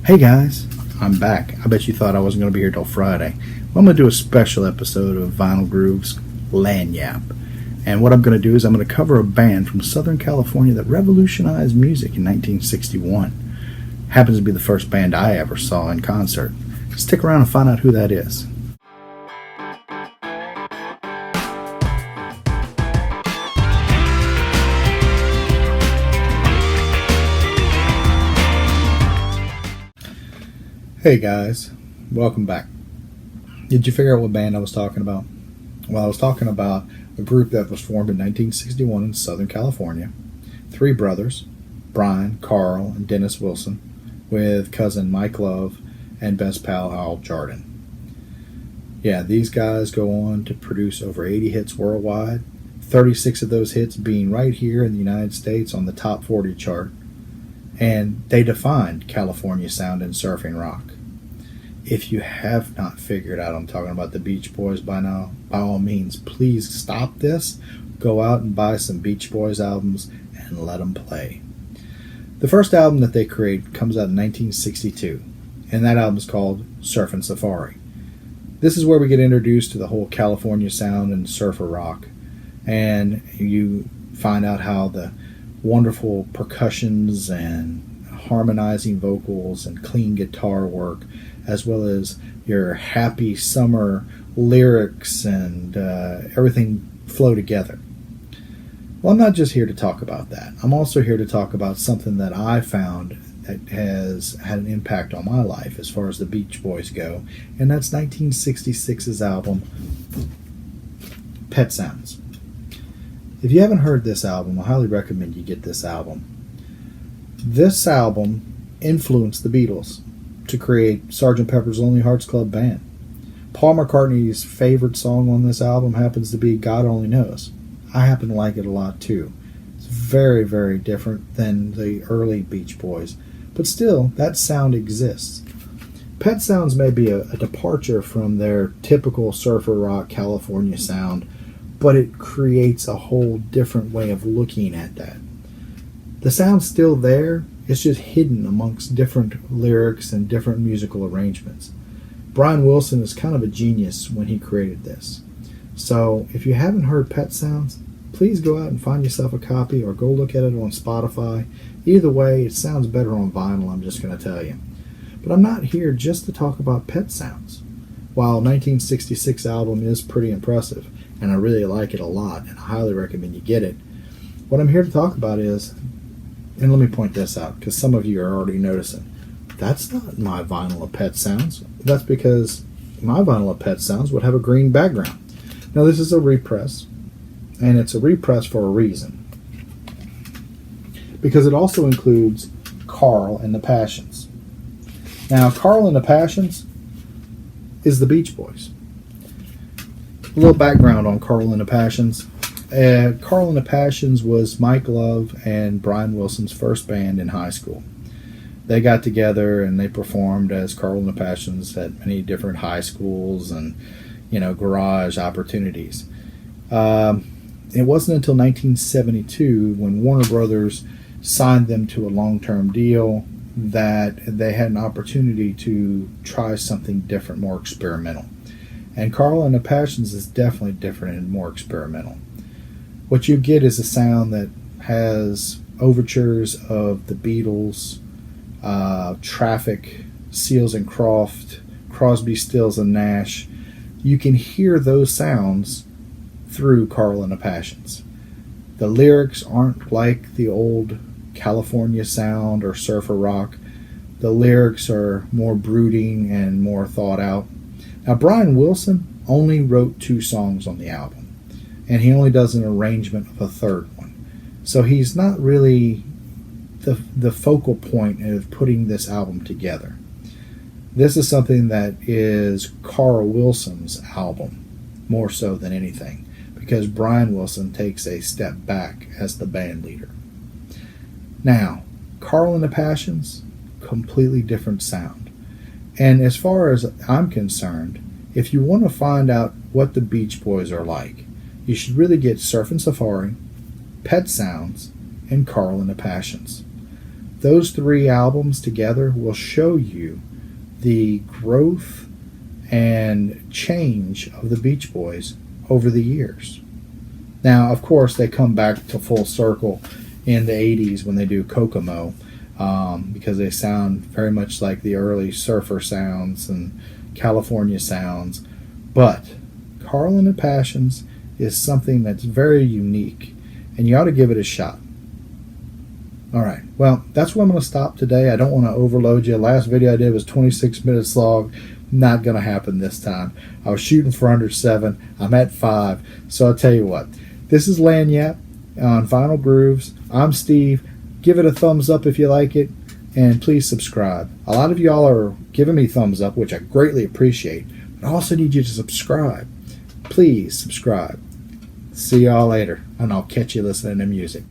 Hey guys, I'm back. I bet you thought I wasn't going to be here till Friday. Well, I'm going to do a special episode of Vinyl Grooves Lagniappe. And what I'm going to do is I'm going to cover a band from Southern California that revolutionized music in 1961. Happens to be the first band I ever saw in concert. Stick around and find out who that is. Hey guys, welcome back. Did you figure out what band I was talking about? Well, I was talking about a group that was formed in 1961 in Southern California. Three brothers, Brian, Carl, and Dennis Wilson, with cousin Mike Love and best pal Al Jardin. Yeah, these guys go on to produce over 80 hits worldwide, 36 of those hits being right here in the United States on the top 40 chart. And they defined California sound and surfing rock. If you have not figured out I'm talking about the Beach Boys by now, by all means, please stop this, go out and buy some Beach Boys albums, and let them play. The first album that they created comes out in 1962, and that album is called Surfin' Safari. This is where we get introduced to the whole California sound and surfer rock, and you find out how the wonderful percussions and harmonizing vocals and clean guitar work, as well as your happy summer lyrics and everything flow together. Well, I'm not just here to talk about that. I'm also here to talk about something that I found that has had an impact on my life as far as the Beach Boys go, and that's 1966's album, Pet Sounds. If you haven't heard this album, I highly recommend you get this album. This album influenced the Beatles to create Sgt. Pepper's Lonely Hearts Club Band. Paul McCartney's favorite song on this album happens to be God Only Knows. I happen to like it a lot too. It's very, very different than the early Beach Boys, but still, that sound exists. Pet Sounds may be a departure from their typical surfer rock California sound, but it creates a whole different way of looking at that. The sound's still there, it's just hidden amongst different lyrics and different musical arrangements. Brian Wilson is kind of a genius when he created this. So if you haven't heard Pet Sounds, please go out and find yourself a copy or go look at it on Spotify. Either way, it sounds better on vinyl, I'm just going to tell you. But I'm not here just to talk about Pet Sounds. While 1966 album is pretty impressive, and I really like it a lot, and I highly recommend you get it, what I'm here to talk about is, and let me point this out, because some of you are already noticing, that's not my vinyl of Pet Sounds. That's because my vinyl of Pet Sounds would have a green background. Now this is a repress, and it's a repress for a reason. Because it also includes Carl and the Passions. Now Carl and the Passions is the Beach Boys. A little background on Carl and the Passions. Carl and the Passions was Mike Love and Brian Wilson's first band in high school. They got together and they performed as Carl and the Passions at many different high schools and, garage opportunities. It wasn't until 1972 when Warner Brothers signed them to a long-term deal that they had an opportunity to try something different, more experimental. And Carl and the Passions is definitely different and more experimental. What you get is a sound that has overtures of the Beatles, Traffic, Seals and Croft, Crosby, Stills and Nash. You can hear those sounds through Carl and the Passions. The lyrics aren't like the old California sound or surfer rock. The lyrics are more brooding and more thought out. Now, Brian Wilson only wrote 2 songs on the album, and he only does an arrangement of a third one. So he's not really the focal point of putting this album together. This is something that is Carl Wilson's album, more so than anything, because Brian Wilson takes a step back as the band leader. Now, Carl and the Passions, completely different sound. And as far as I'm concerned, if you want to find out what the Beach Boys are like, you should really get Surfin' Safari, Pet Sounds, and Carl and the Passions. those three albums together will show you the growth and change of the Beach Boys over the years. Now, of course, they come back to full circle in the 80s when they do Kokomo, because they sound very much like the early surfer sounds and California sounds. But Carl and the Passions is something that's very unique, and you ought to give it a shot. All right, well, that's where I'm going to stop today. I don't want to overload you. Last video I did was 26 minutes long. Not going to happen this time. I was shooting for under 7. I'm at 5. So I'll tell you what. This is Lagniappe on Vinyl Grooves. I'm Steve. Give it a thumbs up if you like it, and please subscribe. A lot of y'all are giving me thumbs up, which I greatly appreciate, but I also need you to subscribe. Please subscribe. See y'all later, and I'll catch you listening to music.